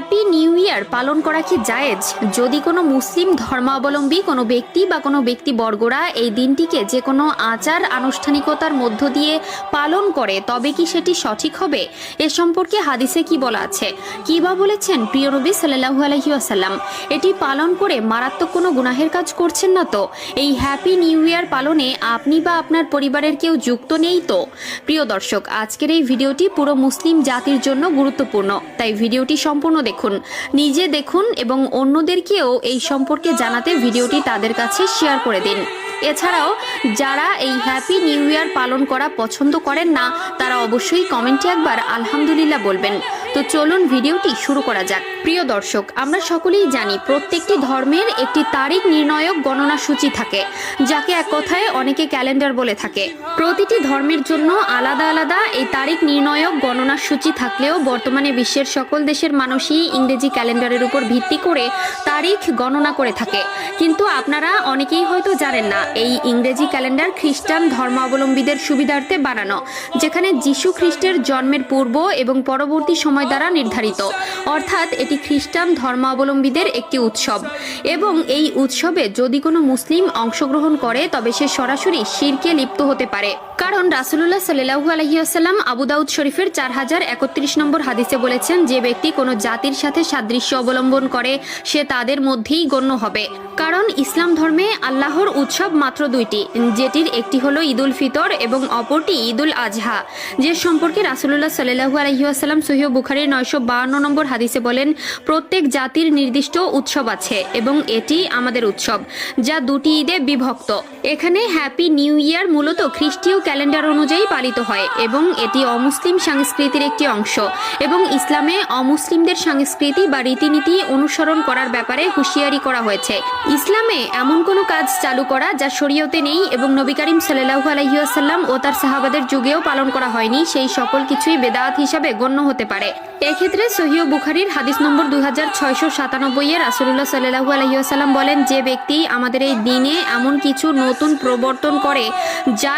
Happy new year পালন করা কি জায়েজ? যদি কোনো মুসলিম ধর্মাবলম্বী কোনো ব্যক্তি বা কোনো ব্যক্তিবর্গরা এই দিনটিকে যে কোনো আচার আনুষ্ঠানিকতার মধ্য দিয়ে পালন করে তবে কি সেটি সঠিক হবে? এ সম্পর্কে হাদিসে কি বলা আছে, কি বা বলেছেন প্রিয় নবী সাল্লাল্লাহু আলাইহি ওয়াসাল্লাম? এটি পালন করে মারাত্মক কোনো গুনাহের কাজ করছেন না তো? এই হ্যাপি নিউ ইয়ার পালনে আপনি বা আপনার পরিবারের কেউ যুক্ত নেই তো? প্রিয় দর্শক, আজকের এই ভিডিওটি পুরো মুসলিম জাতির জন্য গুরুত্বপূর্ণ, তাই ভিডিওটি সম্পূর্ণ দেখুন, নিজে দেখুন এবং অন্যদেরকেও এই সম্পর্কে জানাতে ভিডিওটি তাদের কাছে শেয়ার করে দিন। এছাড়াও যারা এই হ্যাপি নিউ ইয়ার পালন করা পছন্দ করেন না তারা অবশ্যই কমেন্টে একবার আলহামদুলিল্লাহ বলবেন। তো চলুন ভিডিওটি শুরু করা যাক। প্রিয় দর্শক, আমরা সকলেই জানি প্রত্যেকটি ধর্মের একটি তারিখ নির্ণায়ক গণনা সূচি থাকে, যাকে এক কথায় অনেকে ক্যালেন্ডার বলে থাকে। প্রতিটি ধর্মের জন্য আলাদা আলাদা এই তারিখ নির্ণায়ক গণনা সূচি থাকলেও বর্তমানে বিশ্বের সকল দেশের মানুষই ইংরেজি ক্যালেন্ডারের উপর ভিত্তি করে তারিখ গণনা করে থাকে। কিন্তু আপনারা অনেকেই হয়তো জানেন না, এই ইংরেজি ক্যালেন্ডার খ্রিস্টান ধর্মাবলম্বীদের সুবিধার্থে বানানো, যেখানে যীশু খ্রিস্টের জন্মের পূর্ব এবং পরবর্তী সময় দ্বারা নির্ধারিত। অর্থাৎ এটি খ্রিস্টান ধর্মাবলম্বীদের একটি উৎসব এবং এই উৎসবে যদি কোনো মুসলিম অংশগ্রহণ করে তবে সে সরাসরি শিরকে লিপ্ত হতে পারে। কারণ রাসূলুল্লাহ সাল্লাল্লাহু আলাইহি ওয়াসাল্লাম আবু দাউদ শরীফের 4031 নম্বর হাদিসে বলেছেন, যে ব্যক্তি কোনো জাতির সাথে সাদৃশ্য অবলম্বন করে সে তাদের মধ্যেই গণ্য হবে। কারণ ইসলাম ধর্মে আল্লাহর উৎসব মাত্র দুইটি, যেটির একটি হলো ঈদুল ফিতর এবং অপরটি ঈদুল আজহা, যে সম্পর্কে রাসূলুল্লাহ সাল্লাল্লাহু আলাইহি ওয়াসাল্লাম সহিহ বুখারীর 952 নম্বর হাদিসে বলেন, প্রত্যেক জাতির নির্দিষ্ট উৎসব আছে এবং এটি আমাদের উৎসব, যা দুটি ঈদে বিভক্ত। এখানে হ্যাপি নিউ ইয়ার মূলত খ্রিস্টীয় ক্যালেন্ডার অনুযায়ী পালিত হয় এবং এটি অমুসলিম সংস্কৃতির একটি অংশ এবং ইসলামে অমুসলিমদের সংস্কৃতি বা রীতিনীতি অনুসরণ করার ব্যাপারে হুঁশিয়ারি করা হয়েছে। ইসলামে এমন কোনো কাজ চালু করা যা শরীয়তে নেই এবং নবী করিম সাল্লাল্লাহু আলাইহি ওয়াসাল্লাম ও তার সাহাবাদের যুগেও পালন করা হয়নি, সেই সকল কিছুই বেদাত হিসাবে গণ্য হতে পারে। এক্ষেত্রে সহিহ বুখারীর হাদিস নম্বর 2697 এ রাসূলুল্লাহ সাল্লাল্লাহু আলাইহি ওয়াসাল্লাম বলেন, যে ব্যক্তি আমাদের এই দিনে এমন কিছু নতুন প্রবর্তন করে যা